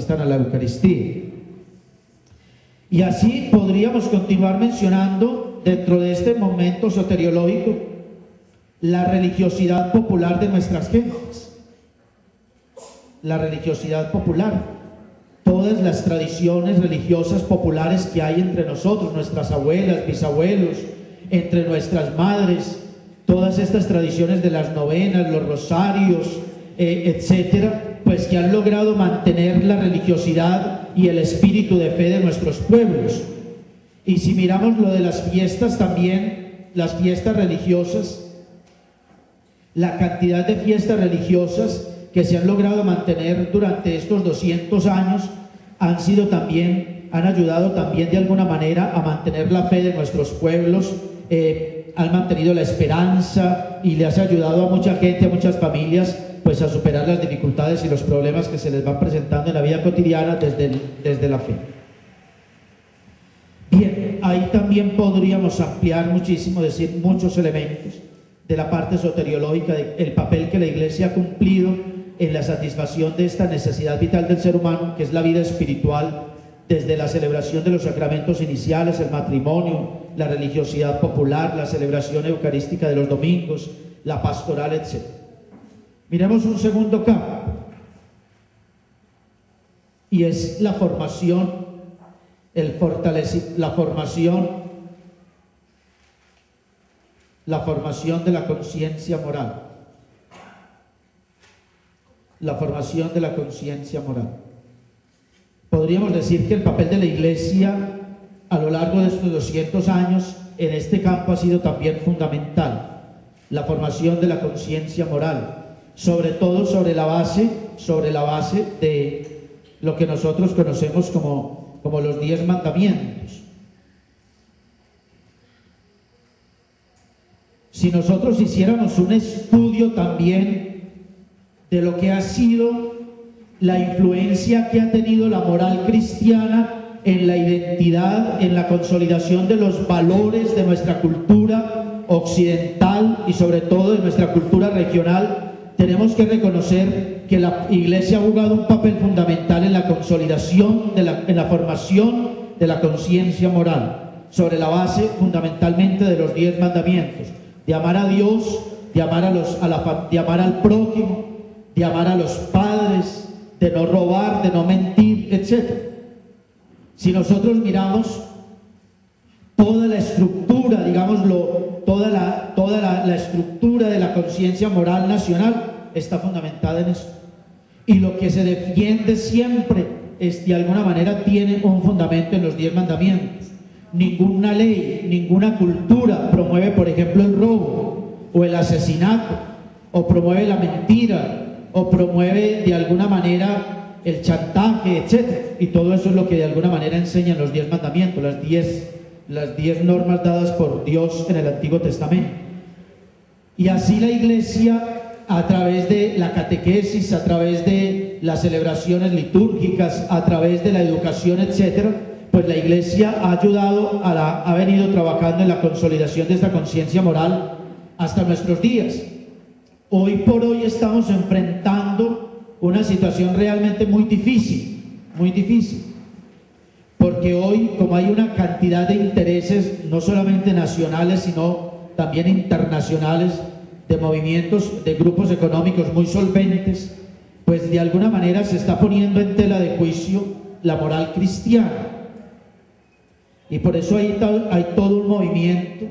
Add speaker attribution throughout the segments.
Speaker 1: asistan a la Eucaristía. Y así podríamos continuar mencionando dentro de este momento soteriológico la religiosidad popular de nuestras gentes, la religiosidad popular, todas las tradiciones religiosas populares que hay entre nosotros, nuestras abuelas, bisabuelos, entre nuestras madres, todas estas tradiciones de las novenas, los rosarios, etcétera, pues que han logrado mantener la religiosidad y el espíritu de fe de nuestros pueblos. Y si miramos lo de las fiestas también, las fiestas religiosas, la cantidad de fiestas religiosas que se han logrado mantener durante estos 200 años han ayudado también de alguna manera a mantener la fe de nuestros pueblos, han mantenido la esperanza y les ha ayudado a mucha gente, a muchas familias, pues a superar las dificultades y los problemas que se les van presentando en la vida cotidiana desde la fe. Bien, ahí también podríamos ampliar muchísimo, decir muchos elementos de la parte soteriológica, del papel que la Iglesia ha cumplido en la satisfacción de esta necesidad vital del ser humano, que es la vida espiritual, desde la celebración de los sacramentos iniciales, el matrimonio, la religiosidad popular, la celebración eucarística de los domingos, la pastoral, etc. Miremos un segundo campo, y es la formación, la formación de la conciencia moral. La formación de la conciencia moral. Podríamos decir que el papel de la Iglesia a lo largo de estos 200 años en este campo ha sido también fundamental. La formación de la conciencia moral, sobre todo sobre la base de lo que nosotros conocemos como los 10 mandamientos. Si nosotros hiciéramos un estudio también de lo que ha sido la influencia que ha tenido la moral cristiana en la identidad, en la consolidación de los valores de nuestra cultura occidental y sobre todo de nuestra cultura regional, tenemos que reconocer que la Iglesia ha jugado un papel fundamental en la consolidación, en la formación de la conciencia moral, sobre la base fundamentalmente de los 10 mandamientos, de amar a Dios, de amar al prójimo, de amar a los padres, de no robar, de no mentir, etc. Si nosotros miramos toda la estructura, digámoslo, toda la estructura de la conciencia moral nacional está fundamentada en eso. Y lo que se defiende siempre de alguna manera tiene un fundamento en los 10 mandamientos. Ninguna ley, ninguna cultura promueve, por ejemplo, el robo o el asesinato, o promueve la mentira, o promueve de alguna manera el chantaje, etc. Y todo eso es lo que de alguna manera enseñan los 10 mandamientos, las 10 normas dadas por Dios en el Antiguo Testamento. Y así la Iglesia, a través de la catequesis, a través de las celebraciones litúrgicas, a través de la educación, etc., pues la Iglesia ha venido trabajando en la consolidación de esta conciencia moral hasta nuestros días. Hoy por hoy estamos enfrentando una situación realmente muy difícil, porque hoy, como hay una cantidad de intereses, no solamente nacionales, sino también internacionales, de movimientos, de grupos económicos muy solventes, pues de alguna manera se está poniendo en tela de juicio la moral cristiana. Y por eso hay todo un movimiento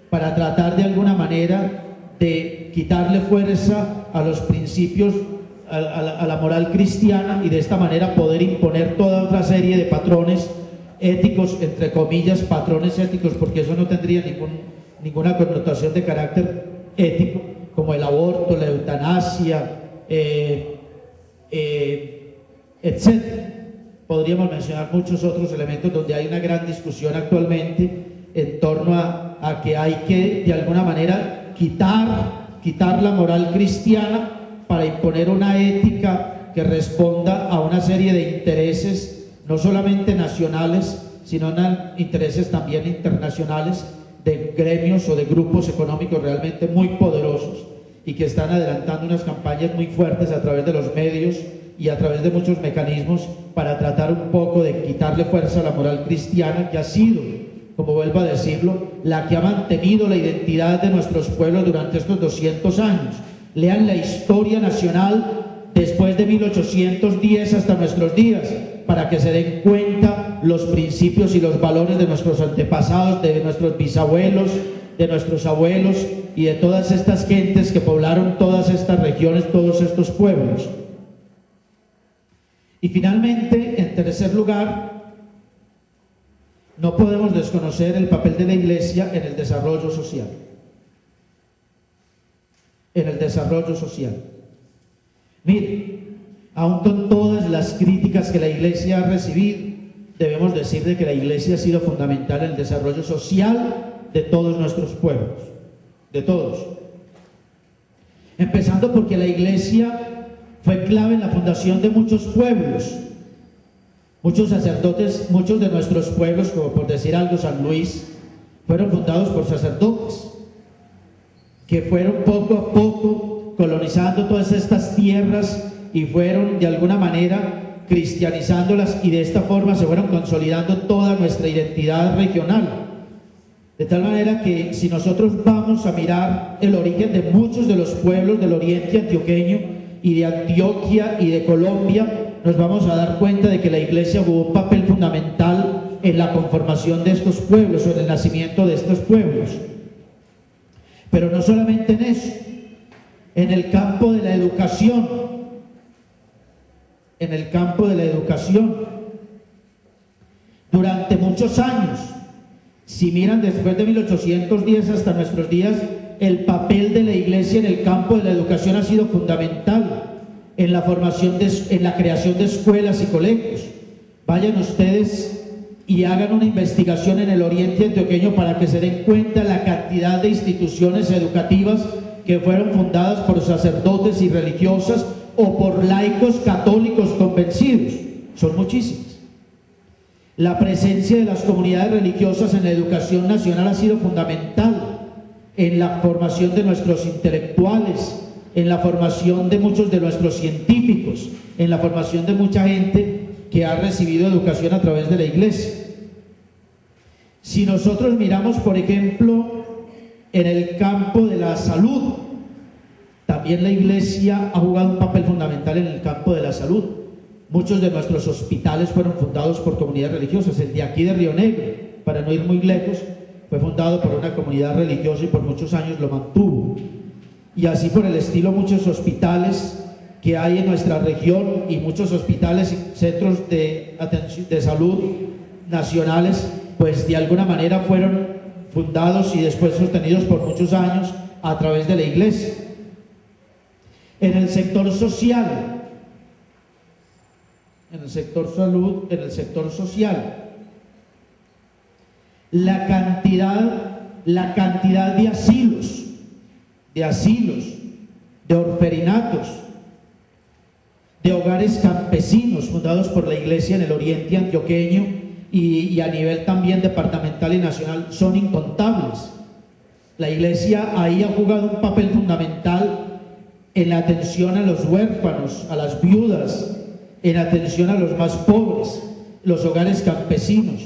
Speaker 1: para tratar de alguna manera de quitarle fuerza a los principios, a la moral cristiana, y de esta manera poder imponer toda otra serie de patrones éticos, entre comillas, patrones éticos, porque eso no tendría ninguna connotación de carácter ético, como el aborto, la eutanasia, etc. Podríamos mencionar muchos otros elementos donde hay una gran discusión actualmente en torno a que hay que de alguna manera quitar la moral cristiana para imponer una ética que responda a una serie de intereses, no solamente nacionales, sino intereses también internacionales, de gremios o de grupos económicos realmente muy poderosos y que están adelantando unas campañas muy fuertes a través de los medios y a través de muchos mecanismos para tratar un poco de quitarle fuerza a la moral cristiana, que ha sido, como vuelvo a decirlo, la que ha mantenido la identidad de nuestros pueblos durante estos 200 años. Lean la historia nacional después de 1810 hasta nuestros días, para que se den cuenta los principios y los valores de nuestros antepasados, de nuestros bisabuelos, de nuestros abuelos y de todas estas gentes que poblaron todas estas regiones, todos estos pueblos. Y finalmente, en tercer lugar, no podemos desconocer el papel de la Iglesia en el desarrollo social. En el desarrollo social. Mire, aun con todas las críticas que la Iglesia ha recibido, debemos decir de que la Iglesia ha sido fundamental en el desarrollo social de todos nuestros pueblos, de todos. Empezando porque la Iglesia fue clave en la fundación de muchos pueblos. Muchos sacerdotes, muchos de nuestros pueblos, como por decir algo San Luis, fueron fundados por sacerdotes que fueron poco a poco colonizando todas estas tierras y fueron de alguna manera cristianizándolas, y de esta forma se fueron consolidando toda nuestra identidad regional. De tal manera que si nosotros vamos a mirar el origen de muchos de los pueblos del oriente antioqueño y de Antioquia y de Colombia, nos vamos a dar cuenta de que la Iglesia jugó un papel fundamental en la conformación de estos pueblos o en el nacimiento de estos pueblos. Pero no solamente en eso, en el campo de la educación, durante muchos años, si miran después de 1810 hasta nuestros días, el papel de la Iglesia en el campo de la educación ha sido fundamental en la formación, en la creación de escuelas y colegios. Vayan ustedes y hagan una investigación en el oriente antioqueño para que se den cuenta la cantidad de instituciones educativas que fueron fundadas por sacerdotes y religiosas o por laicos católicos convencidos. Son muchísimas. La presencia de las comunidades religiosas en la educación nacional ha sido fundamental en la formación de nuestros intelectuales, en la formación de muchos de nuestros científicos, en la formación de mucha gente que ha recibido educación a través de la Iglesia. Si nosotros miramos, por ejemplo, en el campo de la salud, también la Iglesia ha jugado un papel fundamental en el campo de la salud. Muchos de nuestros hospitales fueron fundados por comunidades religiosas. El de aquí de Río Negro, para no ir muy lejos, fue fundado por una comunidad religiosa y por muchos años lo mantuvo. Y así por el estilo, muchos hospitales que hay en nuestra región y muchos hospitales y centros de salud nacionales, pues de alguna manera fueron fundados y después sostenidos por muchos años a través de la Iglesia. En el sector social, en el sector salud, en el sector social, la cantidad de asilos, de orferinatos, de hogares campesinos fundados por la Iglesia en el oriente antioqueño y a nivel también departamental y nacional son incontables. La Iglesia ahí ha jugado un papel fundamental en la atención a los huérfanos, a las viudas, en atención a los más pobres, los hogares campesinos,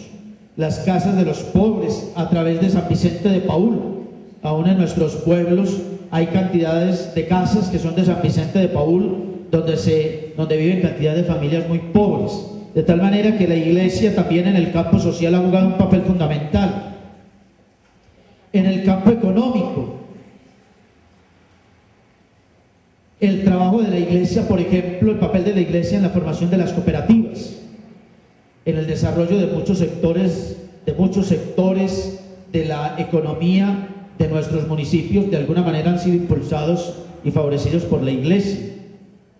Speaker 1: las casas de los pobres a través de San Vicente de Paúl. Aún en nuestros pueblos hay cantidades de casas que son de San Vicente de Paúl, donde viven cantidad de familias muy pobres. De tal manera que la Iglesia también en el campo social ha jugado un papel fundamental. En el campo económico, el trabajo de la Iglesia, por ejemplo, el papel de la Iglesia en la formación de las cooperativas, en el desarrollo de muchos sectores de la economía de nuestros municipios, de alguna manera han sido impulsados y favorecidos por la Iglesia.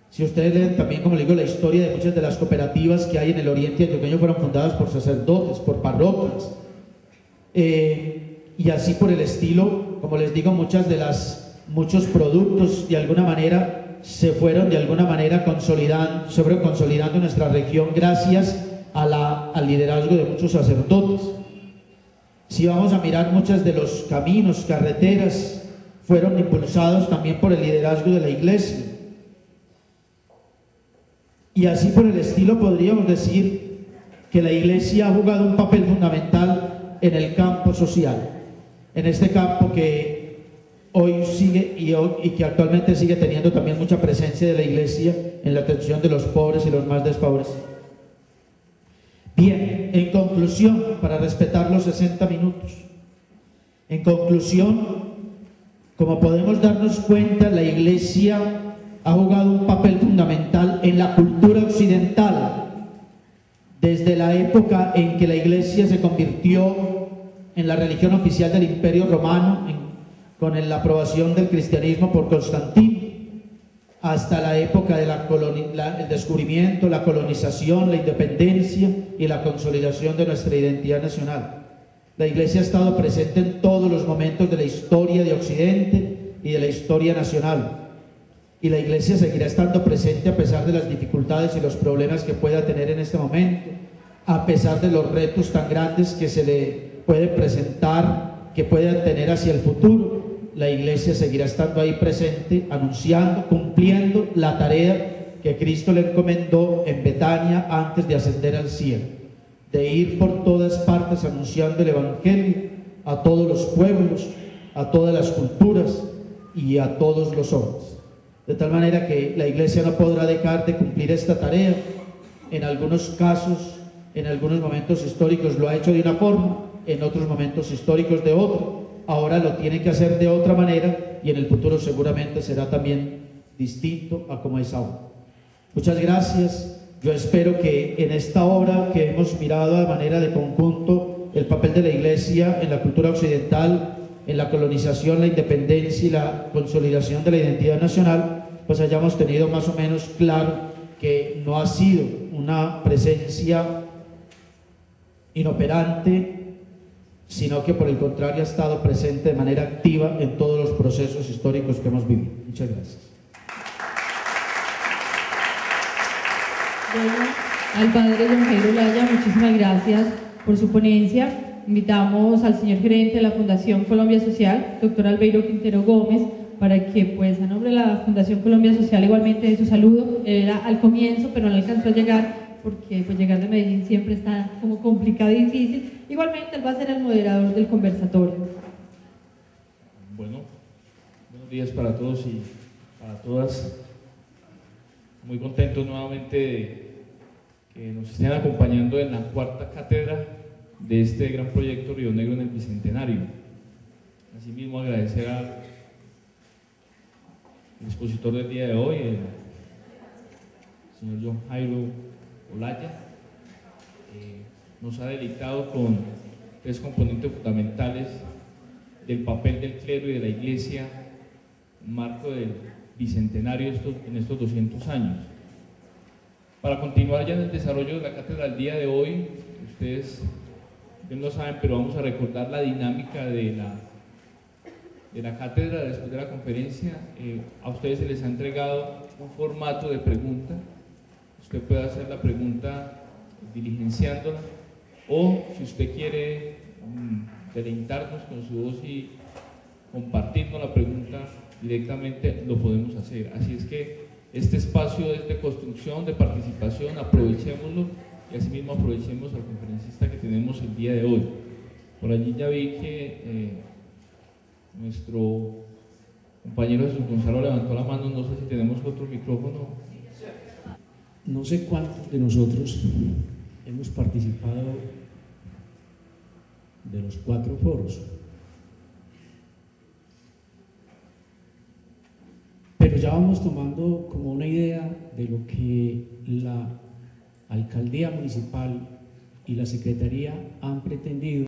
Speaker 1: Si ustedes leen también, como les digo, la historia de muchas de las cooperativas que hay en el oriente antioqueño, fueron fundadas por sacerdotes, por parroquias, y así por el estilo. Como les digo, muchos productos de alguna manera se fueron consolidando en nuestra región gracias al liderazgo de muchos sacerdotes. Si vamos a mirar, muchos de los caminos, carreteras, fueron impulsados también por el liderazgo de la Iglesia. Y así por el estilo podríamos decir que la Iglesia ha jugado un papel fundamental en el campo social, en este campo que hoy sigue y que actualmente sigue teniendo también mucha presencia de la Iglesia en la atención de los pobres y los más desfavorecidos. Bien, en conclusión, para respetar los 60 minutos, en conclusión, como podemos darnos cuenta, la Iglesia ha jugado un papel fundamental en la cultura occidental, desde la época en que la Iglesia se convirtió en la religión oficial del Imperio Romano, con la aprobación del cristianismo por Constantino, hasta la época del descubrimiento, la colonización, la independencia y la consolidación de nuestra identidad nacional. La Iglesia ha estado presente en todos los momentos de la historia de Occidente y de la historia nacional. Y la Iglesia seguirá estando presente a pesar de las dificultades y los problemas que pueda tener en este momento, a pesar de los retos tan grandes que se le puede presentar, que pueda tener hacia el futuro. La Iglesia seguirá estando ahí presente, anunciando, cumpliendo la tarea que Cristo le encomendó en Betania antes de ascender al cielo, de ir por todas partes anunciando el Evangelio a todos los pueblos, a todas las culturas y a todos los hombres. De tal manera que la Iglesia no podrá dejar de cumplir esta tarea. En algunos casos, en algunos momentos históricos lo ha hecho de una forma, en otros momentos históricos de otra. Ahora lo tiene que hacer de otra manera y en el futuro seguramente será también distinto a como es ahora. Muchas gracias. Yo espero que en esta hora que hemos mirado de manera de conjunto el papel de la Iglesia en la cultura occidental, en la colonización, la independencia y la consolidación de la identidad nacional, pues hayamos tenido más o menos claro que no ha sido una presencia inoperante, sino que por el contrario ha estado presente de manera activa en todos los procesos históricos que hemos vivido. Muchas gracias.
Speaker 2: Bueno, al padre don Jairo Olaya, muchísimas gracias por su ponencia. Invitamos al señor gerente de la Fundación Colombia Social, doctor Albeiro Quintero Gómez, para que pues a nombre de la Fundación Colombia Social igualmente de su saludo. Era al comienzo, pero no alcanzó a llegar, porque pues llegar de Medellín siempre está como complicado y difícil. Igualmente él va a ser el moderador del conversatorio.
Speaker 3: Bueno, buenos días para todos y para todas. Muy contentos nuevamente de que nos estén acompañando en la cuarta cátedra de este gran proyecto Río Negro en el Bicentenario. Asimismo agradecer al expositor del día de hoy, el señor John Jairo Olaya. Nos ha deleitado con tres componentes fundamentales del papel del clero y de la Iglesia en marco del Bicentenario en estos 200 años. Para continuar ya en el desarrollo de la cátedra del día de hoy, ustedes bien lo saben, pero vamos a recordar la dinámica de la cátedra después de la conferencia. A ustedes se les ha entregado un formato de pregunta. Usted puede hacer la pregunta diligenciándola, o si usted quiere deleitarnos con su voz y compartirnos la pregunta directamente, lo podemos hacer. Así es que este espacio es de construcción, de participación, aprovechémoslo y asimismo aprovechemos al conferencista que tenemos el día de hoy. Por allí ya vi que nuestro compañero Jesús Gonzalo levantó la mano, no sé si tenemos otro micrófono.
Speaker 4: No sé cuántos de nosotros hemos participado de los 4 foros, pero ya vamos tomando como una idea de lo que la alcaldía municipal y la secretaría han pretendido